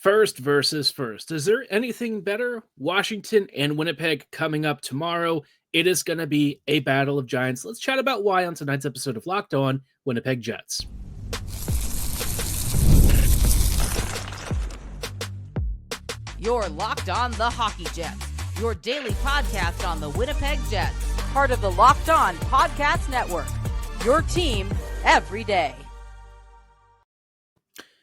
First versus first. Is there anything better? Washington and Winnipeg coming up tomorrow. It is going to be a battle of giants. Let's chat about why on tonight's episode of Locked On Winnipeg Jets. You're Locked On the Hockey Jets, your daily podcast on the Winnipeg Jets, part of the Locked On Podcast Network, your team every day.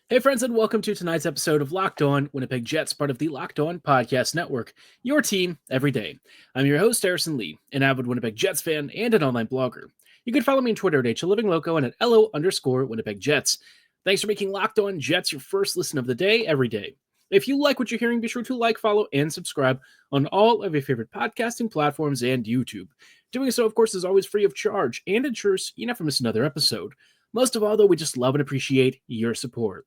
Hey friends, and welcome to tonight's episode of Locked On Winnipeg Jets, part of the Locked On Podcast Network, your team every day. I'm your host, Harrison Lee, an avid Winnipeg Jets fan and an online blogger. You can follow me on Twitter at HLivingLoco and at LO_Winnipeg Jets. Thanks for making Locked On Jets your first listen of the day every day. If you like what you're hearing, be sure to like, follow, and subscribe on all of your favorite podcasting platforms and YouTube. Doing so, of course, is always free of charge and ensures you never miss another episode. Most of all, though, we just love and appreciate your support.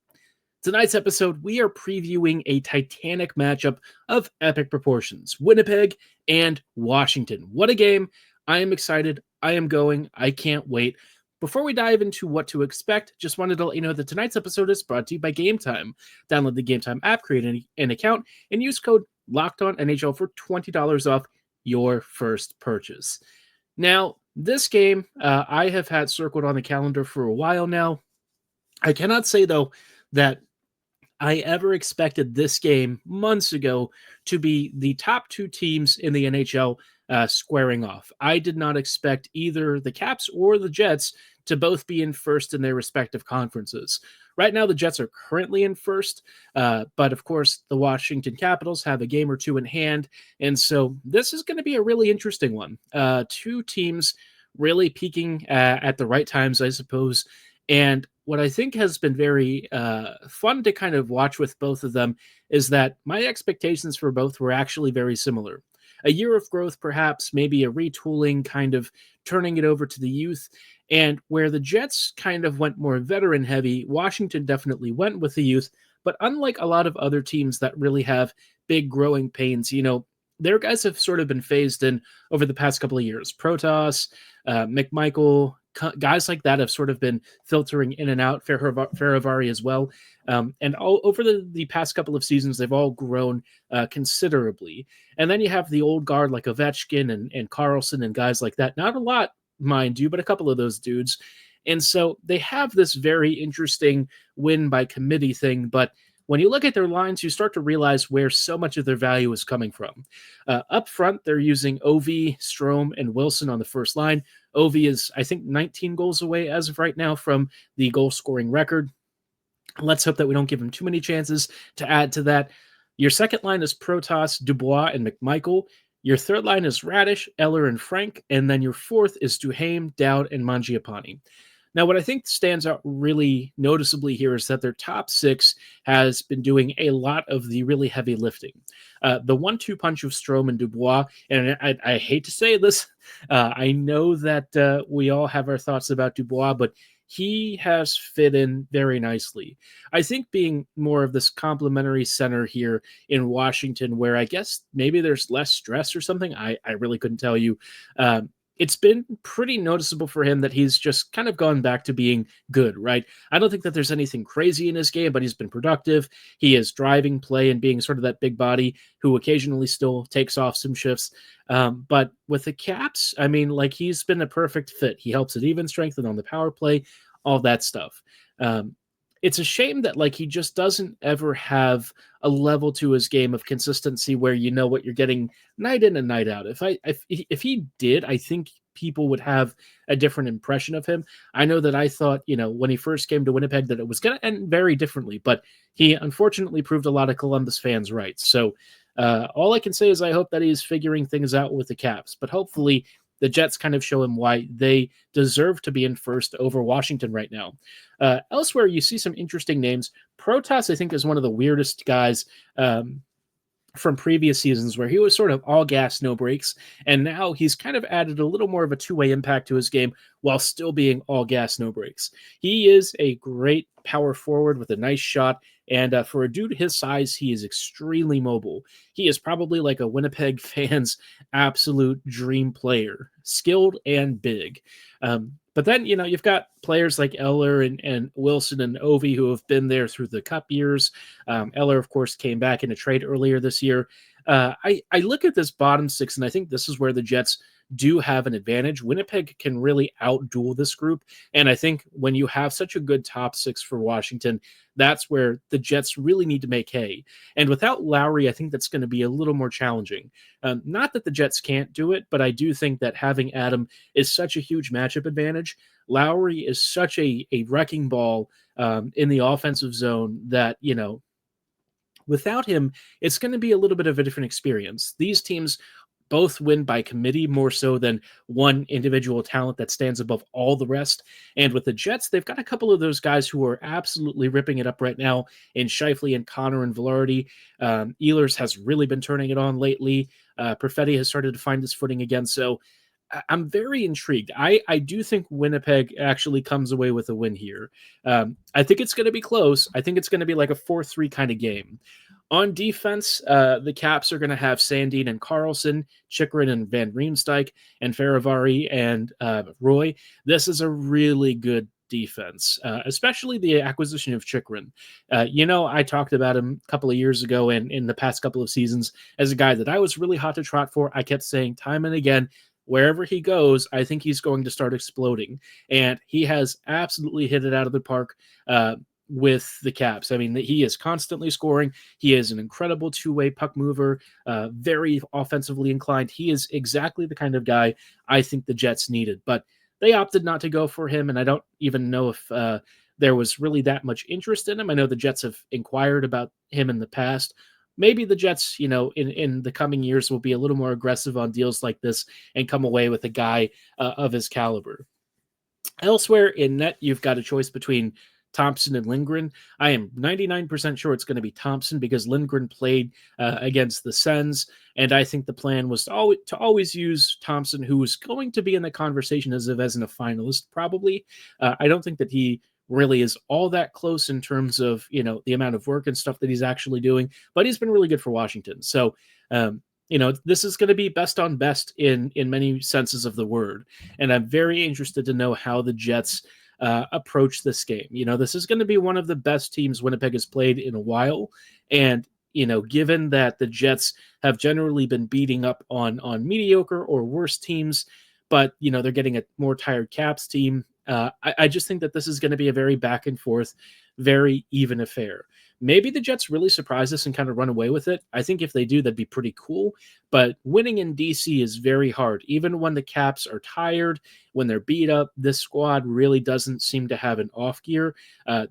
Tonight's episode, we are previewing a titanic matchup of epic proportions, Winnipeg and Washington. What a game. I am excited. I am going. I can't wait. Before we dive into what to expect, just wanted to let you know that tonight's episode is brought to you by Gametime. Download the Gametime app, create an account, and use code LOCKEDONNHL for $20 off your first purchase. Now, this game, I have had circled on the calendar for a while now. I cannot say, though, that I ever expected this game months ago to be the top two teams in the NHL squaring off. I did not expect either the Caps or the Jets to both be in first in their respective conferences. Right now, the Jets are currently in first, but of course, the Washington Capitals have a game or two in hand, and so this is going to be a really interesting one. Two teams really peaking at the right times, I suppose, and what I think has been very fun to kind of watch with both of them is that my expectations for both were actually very similar. A year of growth, perhaps, maybe a retooling, kind of turning it over to the youth. And where the Jets kind of went more veteran heavy, Washington definitely went with the youth. But unlike a lot of other teams that really have big growing pains, their guys have sort of been phased in over the past couple of years. Protas, McMichael, guys like that have sort of been filtering in and out, Ferravari as well. And all over the past couple of seasons, they've all grown considerably. And then you have the old guard like Ovechkin and Carlson and guys like that. Not a lot, mind you, but a couple of those dudes. And so they have this very interesting win by committee thing, but when you look at their lines, you start to realize where so much of their value is coming from. Up front, they're using Ovi, Strome, and Wilson on the first line. Ovi is, I think, 19 goals away as of right now from the goal-scoring record. Let's hope that we don't give him too many chances to add to that. Your second line is Protas, Dubois, and McMichael. Your third line is Radish, Eller, and Frank. And then your fourth is Duhaime, Dowd, and Mangiapane. Now, what I think stands out really noticeably here is that their top six has been doing a lot of the really heavy lifting. The 1-2 punch of Strome and Dubois, and I hate to say this, I know that we all have our thoughts about Dubois, but he has fit in very nicely. I think being more of this complementary center here in Washington, where I guess maybe there's less stress or something, I really couldn't tell you. It's been pretty noticeable for him that he's just kind of gone back to being good, right? I don't think that there's anything crazy in his game, but he's been productive. He is driving play and being sort of that big body who occasionally still takes off some shifts. But with the Caps, I mean, like, he's been a perfect fit. He helps at even strength and on the power play, all that stuff. It's a shame that, like, he just doesn't ever have a level to his game of consistency where you know what you're getting night in and night out. If he did, I think people would have a different impression of him. I know that I thought, when he first came to Winnipeg that it was going to end very differently, but he unfortunately proved a lot of Columbus fans right. So all I can say is I hope that he's figuring things out with the Caps, but hopefully the Jets kind of show him why they deserve to be in first over Washington right now. Elsewhere, you see some interesting names. Protas, I think, is one of the weirdest guys from previous seasons where he was sort of all gas, no brakes. And now he's kind of added a little more of a two-way impact to his game while still being all gas, no brakes. He is a great power forward with a nice shot. And for a dude his size, he is extremely mobile. He is probably like a Winnipeg fan's absolute dream player, skilled and big. But then, you've got players like Eller and Wilson and Ovi who have been there through the Cup years. Eller, of course, came back in a trade earlier this year. I look at this bottom six, and I think this is where the Jets do have an advantage. Winnipeg can really outduel this group. And I think when you have such a good top six for Washington, that's where the Jets really need to make hay. And without Lowry, I think that's going to be a little more challenging. Not that the Jets can't do it, but I do think that having Adam is such a huge matchup advantage. Lowry is such a wrecking ball in the offensive zone that, without him, it's going to be a little bit of a different experience. These teams both win by committee more so than one individual talent that stands above all the rest. And with the Jets, they've got a couple of those guys who are absolutely ripping it up right now in Scheifele and Connor and Velarde. Ehlers has really been turning it on lately. Perfetti has started to find his footing again. So I'm very intrigued. I do think Winnipeg actually comes away with a win here. I think it's going to be close. I think it's going to be like a 4-3 kind of game. On defense, the Caps are going to have Sandin and Carlson, Chychrun and Van Riemsdyk, and Faravari and Roy. This is a really good defense, especially the acquisition of Chychrun. I talked about him a couple of years ago and in the past couple of seasons as a guy that I was really hot to trot for. I kept saying time and again, wherever he goes, I think he's going to start exploding. And he has absolutely hit it out of the park with the Caps. I mean, he is constantly scoring. He is an incredible two-way puck mover, very offensively inclined. He is exactly the kind of guy I think the Jets needed. But they opted not to go for him, and I don't even know if there was really that much interest in him. I know the Jets have inquired about him in the past. Maybe the Jets, in the coming years will be a little more aggressive on deals like this and come away with a guy of his caliber. Elsewhere in net, you've got a choice between Thompson and Lindgren. I am 99% sure it's going to be Thompson because Lindgren played against the Sens, and I think the plan was to always use Thompson, who is going to be in the conversation as in a finalist, probably. I don't think that he really is all that close in terms of, the amount of work and stuff that he's actually doing, but he's been really good for Washington. So, this is going to be best on best in many senses of the word. And I'm very interested to know how the Jets approach this game. This is going to be one of the best teams Winnipeg has played in a while. And, given that the Jets have generally been beating up on mediocre or worse teams, but, they're getting a more tired Caps team, I just think that this is going to be a very back and forth, very even affair. Maybe the Jets really surprise us and kind of run away with it. I think if they do, that'd be pretty cool. But winning in DC is very hard. Even when the Caps are tired, when they're beat up, this squad really doesn't seem to have an off gear.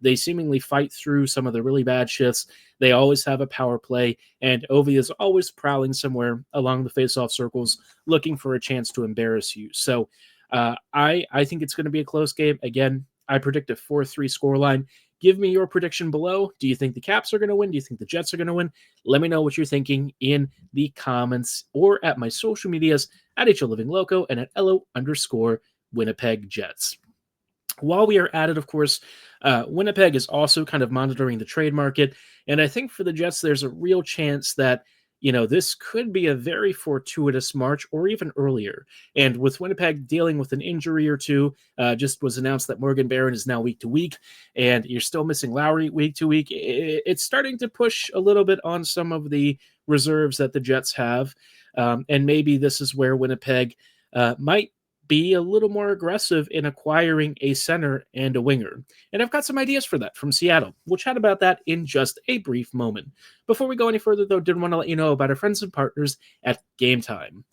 They seemingly fight through some of the really bad shifts. They always have a power play, and Ovi is always prowling somewhere along the faceoff circles, looking for a chance to embarrass you. So I think it's going to be a close game. Again, I predict a 4-3 scoreline. Give me your prediction below. Do you think the Caps are going to win? Do you think the Jets are going to win? Let me know what you're thinking in the comments or at my social medias at HLivingLoco and at LO_Winnipeg Jets. While we are at it, of course, Winnipeg is also kind of monitoring the trade market. And I think for the Jets, there's a real chance that this could be a very fortuitous March or even earlier. And with Winnipeg dealing with an injury or two, just was announced that Morgan Barron is now week to week, and you're still missing Lowry week to week. It's starting to push a little bit on some of the reserves that the Jets have. And maybe this is where Winnipeg might be a little more aggressive in acquiring a center and a winger. And I've got some ideas for that from Seattle. We'll chat about that in just a brief moment. Before we go any further, though, did want to let you know about our friends and partners at Gametime.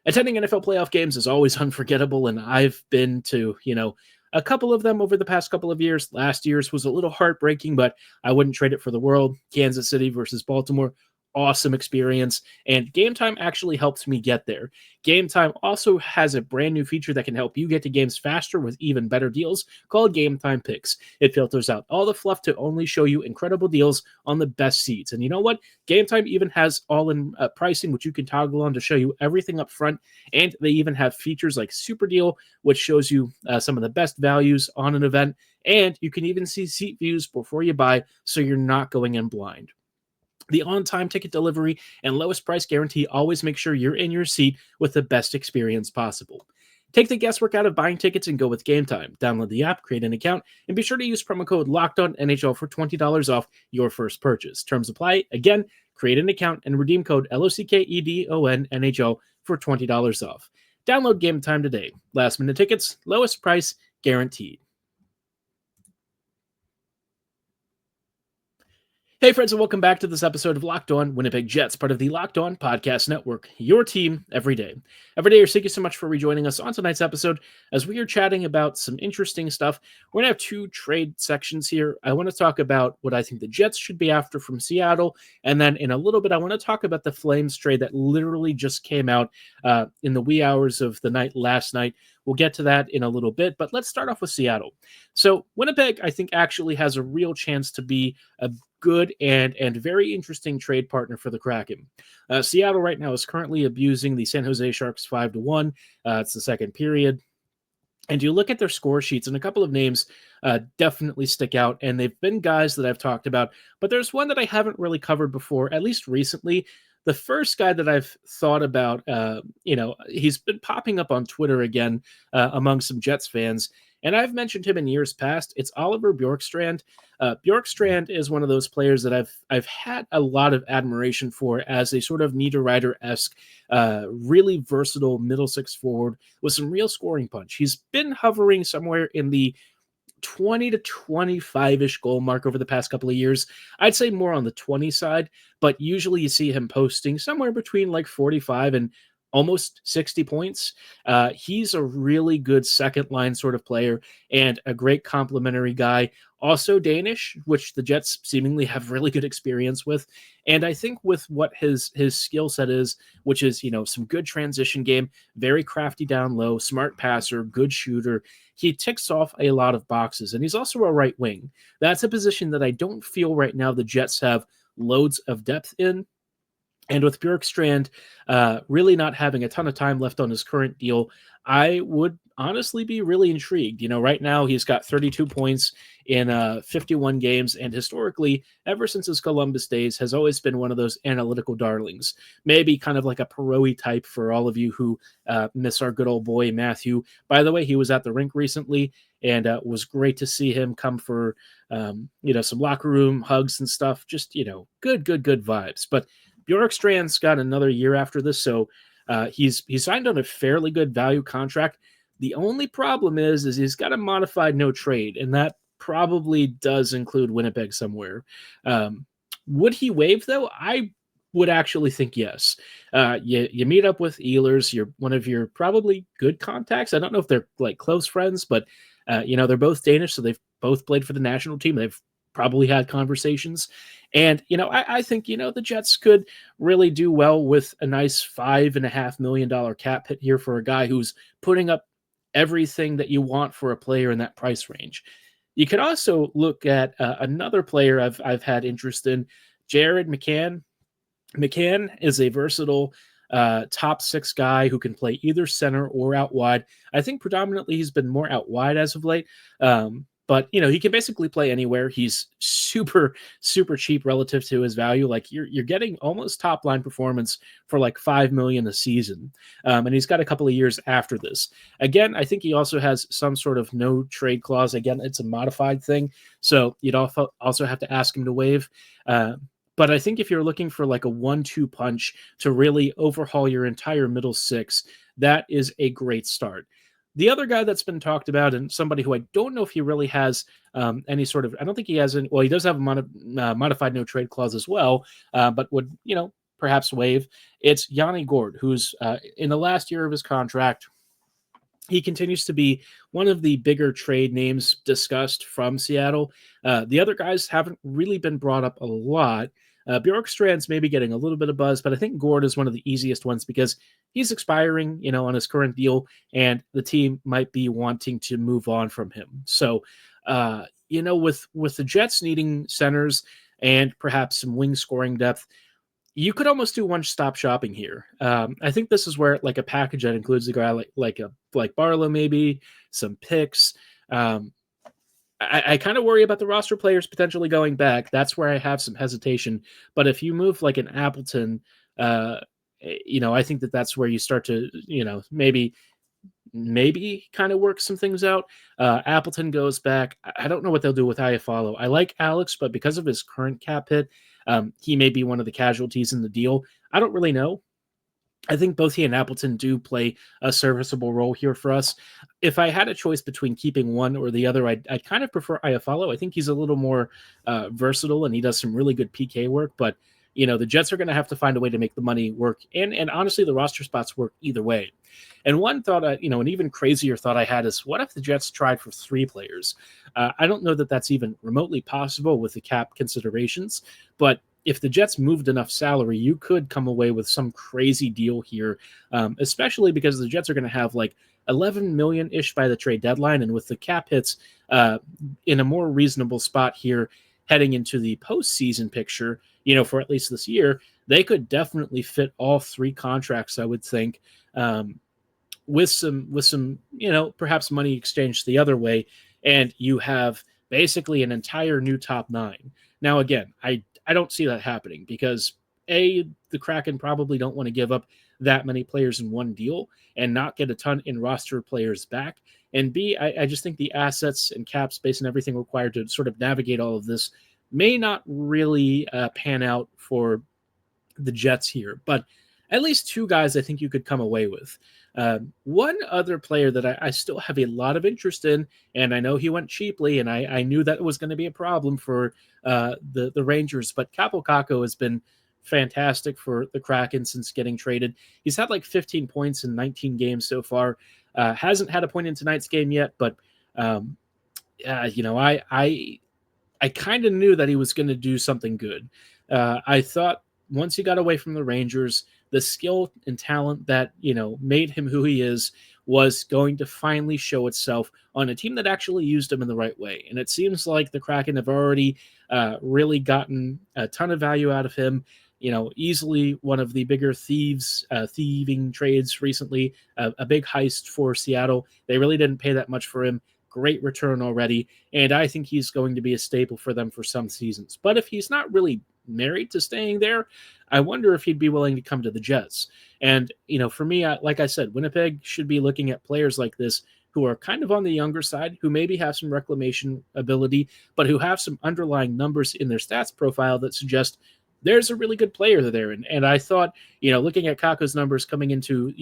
Attending NFL playoff games is always unforgettable, and I've been to, a couple of them over the past couple of years. Last year's was a little heartbreaking, but I wouldn't trade it for the world. Kansas City versus Baltimore. awesome experience, and Gametime actually helps me get there. Gametime also has a brand new feature that can help you get to games faster with even better deals called Gametime Picks. It filters out all the fluff to only show you incredible deals on the best seats. And you know what? Gametime even has all-in pricing, which you can toggle on to show you everything up front, and they even have features like Super Deal, which shows you some of the best values on an event, and you can even see seat views before you buy, so you're not going in blind. The on-time ticket delivery and lowest price guarantee always make sure you're in your seat with the best experience possible. Take the guesswork out of buying tickets and go with Gametime. Download the app, create an account, and be sure to use promo code LOCKEDONNHL for $20 off your first purchase. Terms apply. Again, create an account and redeem code LOCKEDONNHL for $20 off. Download Gametime today. Last-minute tickets, lowest price guaranteed. Hey friends, and welcome back to this episode of Locked On Winnipeg Jets, part of the Locked On Podcast Network, your team every day. Every day, thank you so much for rejoining us on tonight's episode as we are chatting about some interesting stuff. We're going to have two trade sections here. I want to talk about what I think the Jets should be after from Seattle, and then in a little bit, I want to talk about the Flames trade that literally just came out in the wee hours of the night last night. We'll get to that in a little bit, but let's start off with Seattle. So Winnipeg, I think, actually has a real chance to be a good and very interesting trade partner for the Kraken. Seattle right now is currently abusing the San Jose Sharks 5-1. It's the second period. And you look at their score sheets, and a couple of names definitely stick out, and they've been guys that I've talked about, but there's one that I haven't really covered before, at least recently. The first guy that I've thought about, he's been popping up on Twitter again among some Jets fans, and I've mentioned him in years past. It's Oliver Bjorkstrand. Bjorkstrand is one of those players that I've had a lot of admiration for as a sort of Niederreiter-esque, really versatile middle six forward with some real scoring punch. He's been hovering somewhere in the 20 to 25-ish goal mark over the past couple of years. I'd say more on the 20 side, but usually you see him posting somewhere between like 45 and almost 60 points. He's a really good second line sort of player and a great complimentary guy. Also Danish, which the Jets seemingly have really good experience with. And I think with what his skill set is, which is, some good transition game, very crafty down low, smart passer, good shooter, he ticks off a lot of boxes. And he's also a right wing. That's a position that I don't feel right now the Jets have loads of depth in. And with Bjorkstrand really not having a ton of time left on his current deal, I would honestly be really intrigued. Right now he's got 32 points in 51 games, and historically, ever since his Columbus days, has always been one of those analytical darlings. Maybe kind of like a Perot type for all of you who miss our good old boy Matthew. By the way, he was at the rink recently, and it was great to see him come for some locker room hugs and stuff. Just good vibes. But Bjorkstrand's got another year after this, so he's signed on a fairly good value contract. The only problem is he's got a modified no trade, and that probably does include Winnipeg somewhere. Would he waive, though? I would actually think yes. You meet up with Ehlers. You're one of your probably good contacts. I don't know if they're like close friends, but they're both Danish, so they've both played for the national team. They've probably had conversations. And, I think, the Jets could really do well with a nice $5.5 million cap hit here for a guy who's putting up everything that you want for a player in that price range. You could also look at another player I've had interest in, Jared McCann. McCann is a versatile top six guy who can play either center or out wide. I think predominantly he's been more out wide as of late. But, he can basically play anywhere. He's super, super cheap relative to his value. Like you're getting almost top line performance for like $5 million a season. And he's got a couple of years after this. Again, I think he also has some sort of no trade clause. Again, it's a modified thing. So you'd also have to ask him to waive. But I think if you're looking for like a 1-2 punch to really overhaul your entire middle six, that is a great start. The other guy that's been talked about, and somebody who I don't know if he really has any sort of, I don't think he has any, well, he does have a modified no trade clause as well, but would, perhaps waive. It's Yanni Gourde, who's in the last year of his contract. He continues to be one of the bigger trade names discussed from Seattle. The other guys haven't really been brought up a lot. Bjorkstrand's maybe getting a little bit of buzz, but I think Gord is one of the easiest ones because he's expiring, on his current deal, and the team might be wanting to move on from him. So, with the Jets needing centers and perhaps some wing scoring depth, you could almost do one-stop shopping here. I think this is where like a package that includes a guy like Barlow, maybe some picks. I kind of worry about the roster players potentially going back. That's where I have some hesitation. But if you move like an Appleton, I think that's where you start to, maybe kind of work some things out. Appleton goes back. I don't know what they'll do with Iafallo. I like Alex, but because of his current cap hit, he may be one of the casualties in the deal. I don't really know. I think both he and Appleton do play a serviceable role here for us. If I had a choice between keeping one or the other, I'd kind of prefer Iafallo. I think he's a little more versatile and he does some really good PK work, but the Jets are going to have to find a way to make the money work. And honestly, the roster spots work either way. And one thought, an even crazier thought I had is, what if the Jets tried for 3 players? I don't know that that's even remotely possible with the cap considerations, but if the Jets moved enough salary, you could come away with some crazy deal here, especially because the Jets are going to have like 11 million-ish by the trade deadline. And with the cap hits in a more reasonable spot here heading into the postseason picture, for at least this year, they could definitely fit all 3 contracts, I would think, with some perhaps money exchanged the other way. And you have basically an entire new top 9. Now, again, I don't see that happening because A, the Kraken probably don't want to give up that many players in one deal and not get a ton in roster players back. And B, I just think the assets and cap space and everything required to sort of navigate all of this may not really pan out for the Jets here. But at least 2 guys I think you could come away with. One other player that I still have a lot of interest in, and I know he went cheaply, and I knew that was going to be a problem for the Rangers, but Kaapo Kakko has been fantastic for the Kraken since getting traded. He's had like 15 points in 19 games so far. Hasn't had a point in tonight's game yet, but I kind of knew that he was going to do something good. I thought once he got away from the Rangers, the skill and talent that, made him who he is was going to finally show itself on a team that actually used him in the right way. And it seems like the Kraken have already really gotten a ton of value out of him. Easily one of the bigger thieving trades recently, a big heist for Seattle. They really didn't pay that much for him. Great return already. And I think he's going to be a staple for them for some seasons. But if he's not really married to staying there, I wonder if he'd be willing to come to the Jets. And, for me, like I said, Winnipeg should be looking at players like this who are kind of on the younger side, who maybe have some reclamation ability, but who have some underlying numbers in their stats profile that suggest there's a really good player there. And I thought, looking at Kakko's numbers coming into,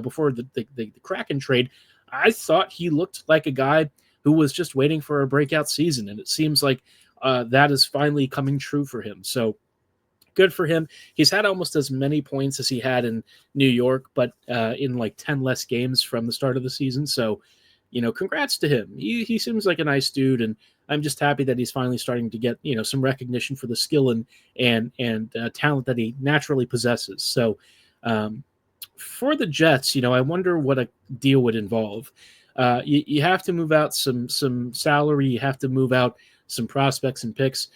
before the Kraken trade, I thought he looked like a guy who was just waiting for a breakout season. And it seems like that is finally coming true for him. So good for him. He's had almost as many points as he had in New York, but in like 10 less games from the start of the season. So, congrats to him. He seems like a nice dude, and I'm just happy that he's finally starting to get, some recognition for the skill and talent that he naturally possesses. So for the Jets, I wonder what a deal would involve. You have to move out some salary. You have to move out some prospects and picks.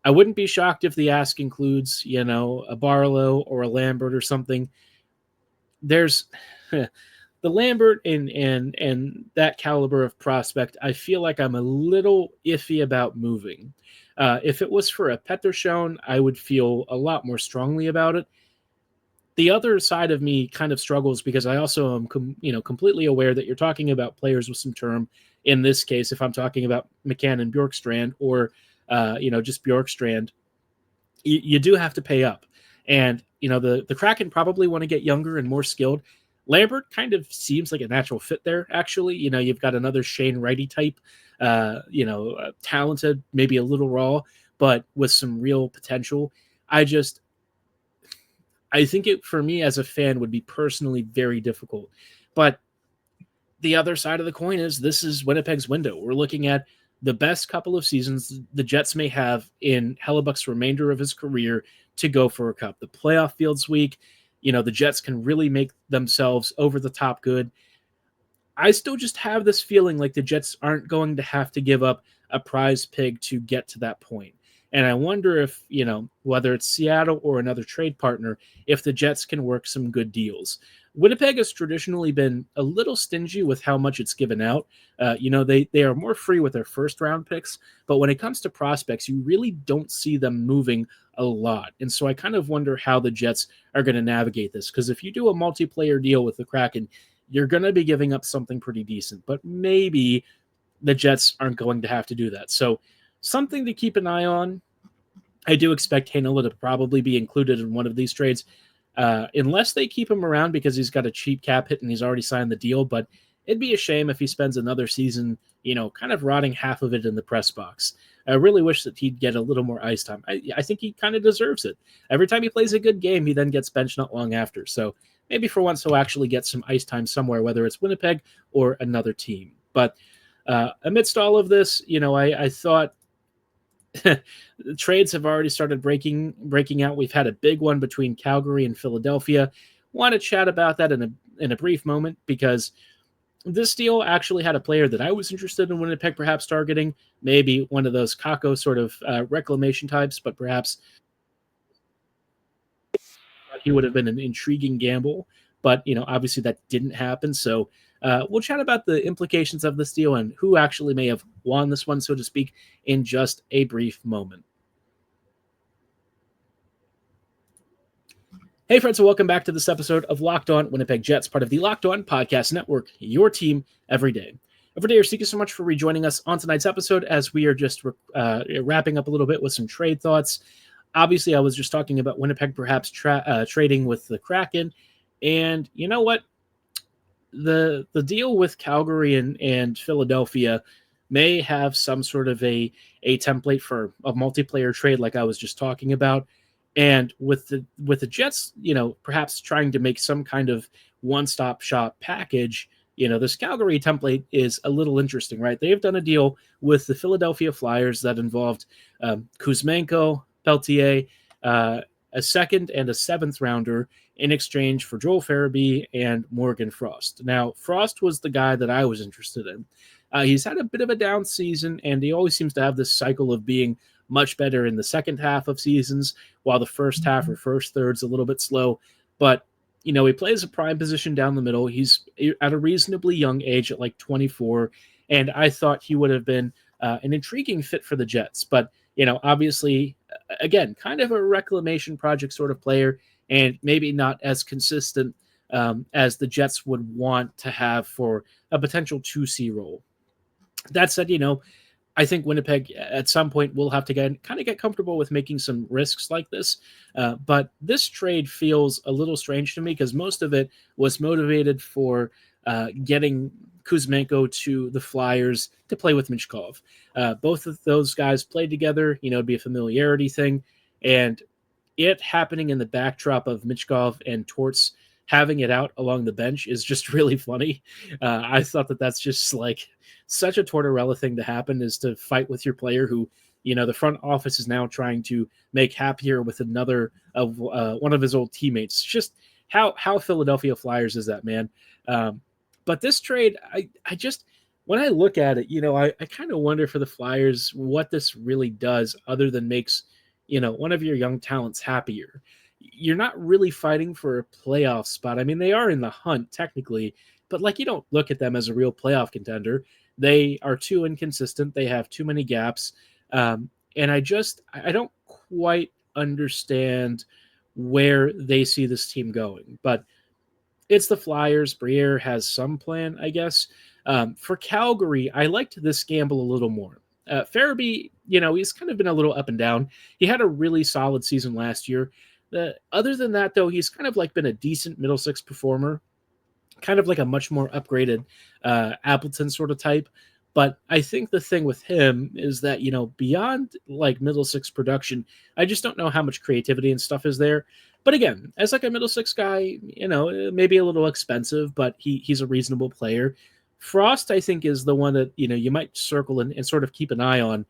I wouldn't be shocked if the ask includes, a Barlow or a Lambert or something. There's the Lambert and that caliber of prospect. I feel like I'm a little iffy about moving. If it was for a Pettersson, I would feel a lot more strongly about it. The other side of me kind of struggles because I also am, completely aware that you're talking about players with some term. In this case, if I'm talking about McCann and Bjorkstrand or just Bjorkstrand, you do have to pay up. And, the Kraken probably want to get younger and more skilled. Lambert kind of seems like a natural fit there, actually. You've got another Shane Wrighty type, talented, maybe a little raw, but with some real potential. I think it, for me as a fan, would be personally very difficult. But the other side of the coin is this is Winnipeg's window. We're looking at the best couple of seasons the Jets may have in Hellebuck's remainder of his career to go for a cup. The playoff field's weak. The Jets can really make themselves over the top good. I still just have this feeling like the Jets aren't going to have to give up a prize pig to get to that point. And I wonder if, whether it's Seattle or another trade partner, if the Jets can work some good deals. Winnipeg has traditionally been a little stingy with how much it's given out. They are more free with their first round picks, but when it comes to prospects, you really don't see them moving a lot. And so I kind of wonder how the Jets are going to navigate this, because if you do a multiplayer deal with the Kraken, you're going to be giving up something pretty decent, but maybe the Jets aren't going to have to do that. So something to keep an eye on. I do expect Heinola to probably be included in one of these trades, unless they keep him around because he's got a cheap cap hit and he's already signed the deal. But it'd be a shame if he spends another season, kind of rotting half of it in the press box. I really wish that he'd get a little more ice time. I think he kind of deserves it. Every time he plays a good game, he then gets benched not long after. So maybe for once he'll actually get some ice time somewhere, whether it's Winnipeg or another team. But amidst all of this, I thought the trades have already started breaking out. We've had a big one between Calgary and Philadelphia. Want to chat about that in a brief moment, because this deal actually had a player that I was interested in Winnipeg perhaps targeting, maybe one of those Kako sort of reclamation types, but perhaps he would have been an intriguing gamble. But, obviously that didn't happen. So we'll chat about the implications of this deal and who actually may have won this one, so to speak, in just a brief moment. Hey, friends, and welcome back to this episode of Locked On Winnipeg Jets, part of the Locked On Podcast Network, your team every day. Every day, thank you so much for rejoining us on tonight's episode, as we are just wrapping up a little bit with some trade thoughts. Obviously, I was just talking about Winnipeg perhaps trading with the Kraken. And you know what? The deal with Calgary and Philadelphia may have some sort of a template for a multiplayer trade like I was just talking about. And with the Jets, perhaps trying to make some kind of one-stop shop package, this Calgary template is a little interesting, right? They've done a deal with the Philadelphia Flyers that involved Kuzmenko, Peltier, a second and a seventh rounder in exchange for Joel Farabee and Morgan Frost. Now, Frost was the guy that I was interested in. He's had a bit of a down season, and he always seems to have this cycle of being much better in the second half of seasons, while the first half or first third's a little bit slow. But, he plays a prime position down the middle. He's at a reasonably young age at like 24, and I thought he would have been an intriguing fit for the Jets. But, obviously, again, kind of a reclamation project sort of player, and maybe not as consistent as the Jets would want to have for a potential 2C role. That said, I think Winnipeg at some point will have to get comfortable with making some risks like this. But this trade feels a little strange to me, because most of it was motivated for getting Kuzmenko to the Flyers to play with Michkov. Both of those guys played together. It'd be a familiarity thing. And it happening in the backdrop of Michkov and Torts having it out along the bench is just really funny. I thought that's just like such a Tortorella thing to happen, is to fight with your player who, the front office is now trying to make happier with another of one of his old teammates. Just how Philadelphia Flyers is that, man. But this trade, I just, when I look at it, I kind of wonder for the Flyers what this really does other than makes, one of your young talents happier. You're not really fighting for a playoff spot. I mean, they are in the hunt technically, but you don't look at them as a real playoff contender. They are too inconsistent. They have too many gaps. And I don't quite understand where they see this team going, but it's the Flyers. Briere has some plan, I guess. For Calgary, I liked this gamble a little more. Farabee, he's kind of been a little up and down. He had a really solid season last year. Other than that, though, he's kind of been a decent middle six performer, kind of like a much more upgraded Appleton sort of type. But I think the thing with him is that, beyond middle six production, I just don't know how much creativity and stuff is there. But again, as a middle six guy, maybe a little expensive, but he's a reasonable player. Frost, I think, is the one that, you might circle and sort of keep an eye on.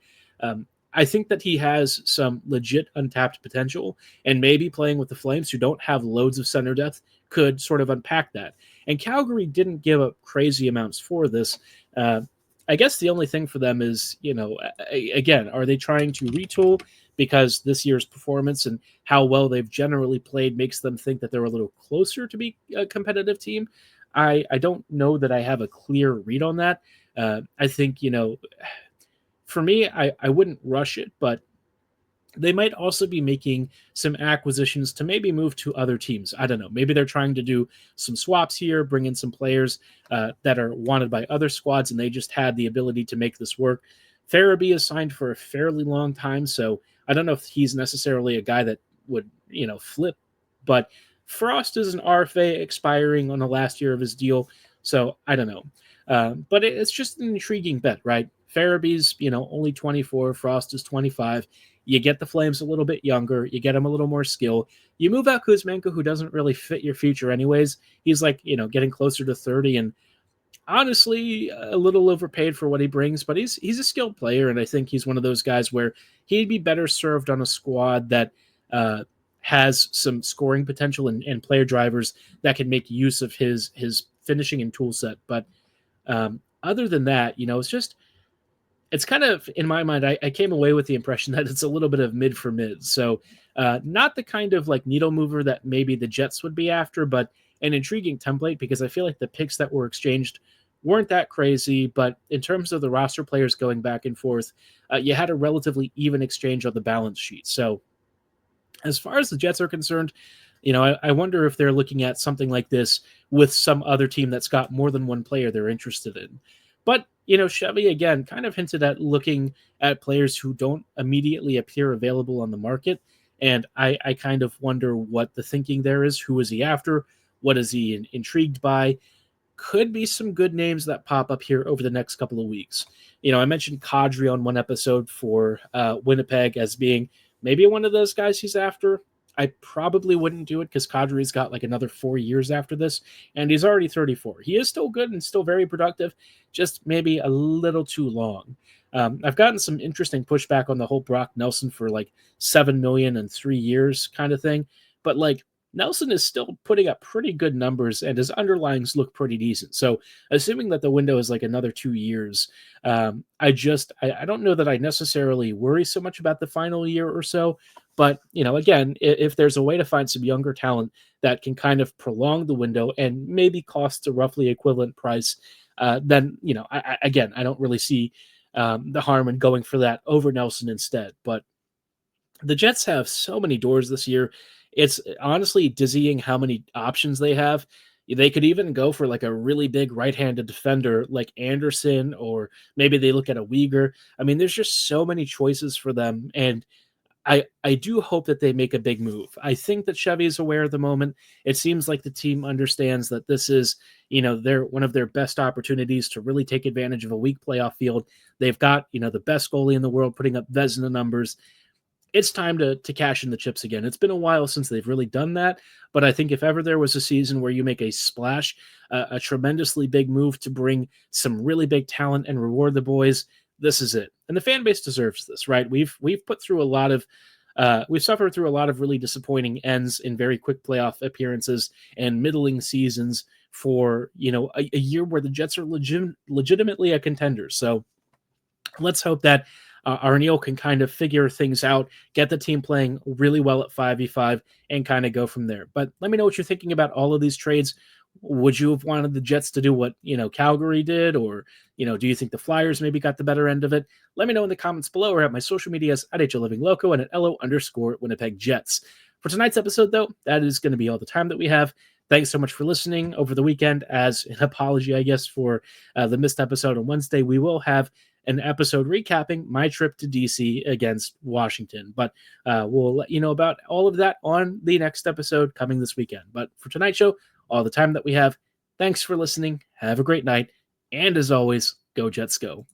I think that he has some legit untapped potential, and maybe playing with the Flames, who don't have loads of center depth, could sort of unpack that. And Calgary didn't give up crazy amounts for this. I guess the only thing for them is, again, are they trying to retool because this year's performance and how well they've generally played makes them think that they're a little closer to be a competitive team? I don't know that I have a clear read on that. I think, for me, I wouldn't rush it, but they might also be making some acquisitions to maybe move to other teams. I don't know. Maybe they're trying to do some swaps here, bring in some players that are wanted by other squads, and they just had the ability to make this work. Farabee is signed for a fairly long time, so I don't know if he's necessarily a guy that would, flip. But Frost is an RFA expiring on the last year of his deal, so I don't know. But it's just an intriguing bet, right? Farabee's, only 24. Frost is 25. You get the Flames a little bit younger. You get him a little more skill. You move out Kuzmenko, who doesn't really fit your future anyways. He's like, getting closer to 30 and honestly a little overpaid for what he brings, but he's a skilled player, and I think he's one of those guys where he'd be better served on a squad that has some scoring potential and player drivers that can make use of his finishing and tool set. But other than that, it's kind of, in my mind, I came away with the impression that it's a little bit of mid for mid. So not the kind of like needle mover that maybe the Jets would be after, but an intriguing template, because I feel like the picks that were exchanged weren't that crazy. But in terms of the roster players going back and forth, you had a relatively even exchange on the balance sheet. So as far as the Jets are concerned, I wonder if they're looking at something like this with some other team that's got more than one player they're interested in. But, Chevy, again, kind of hinted at looking at players who don't immediately appear available on the market. And I kind of wonder what the thinking there is. Who is he after? What is he intrigued by? Could be some good names that pop up here over the next couple of weeks. I mentioned Kadri on one episode for Winnipeg as being maybe one of those guys he's after. I probably wouldn't do it because Kadri's got like another 4 years after this, and he's already 34. He is still good and still very productive, just maybe a little too long. I've gotten some interesting pushback on the whole Brock Nelson for like $7 million in 3 years kind of thing, but like Nelson is still putting up pretty good numbers and his underlyings look pretty decent. So assuming that the window is like another 2 years, I don't know that I necessarily worry so much about the final year or so. But, again, if there's a way to find some younger talent that can kind of prolong the window and maybe cost a roughly equivalent price, then, I don't really see the harm in going for that over Nelson instead. But the Jets have so many doors this year. It's honestly dizzying how many options they have. They could even go for like a really big right-handed defender like Anderson, or maybe they look at a Uyghur. I mean, there's just so many choices for them, and I do hope that they make a big move. I think that Chevy is aware at the moment. It seems like the team understands that this is, one of their best opportunities to really take advantage of a weak playoff field. They've got, the best goalie in the world putting up Vezina numbers. It's time to cash in the chips again. It's been a while since they've really done that, but I think if ever there was a season where you make a splash, a tremendously big move to bring some really big talent and reward the boys, this is it. And the fan base deserves this, right? We've put through a lot of we've suffered through a lot of really disappointing ends in very quick playoff appearances and middling seasons for, a year where the Jets are legitimately a contender. So let's hope that Arniel can kind of figure things out, get the team playing really well at 5v5, and kind of go from there. But let me know what you're thinking about all of these trades. Would you have wanted the Jets to do what, Calgary did? Or, do you think the Flyers maybe got the better end of it? Let me know in the comments below or at my social medias at HLivingLoco and at LO_Winnipeg Jets. For tonight's episode, though, that is going to be all the time that we have. Thanks so much for listening over the weekend. As an apology, I guess, for the missed episode on Wednesday, we will have an episode recapping my trip to DC against Washington. But we'll let you know about all of that on the next episode coming this weekend. But for tonight's show, all the time that we have, thanks for listening. Have a great night. And as always, go Jets go.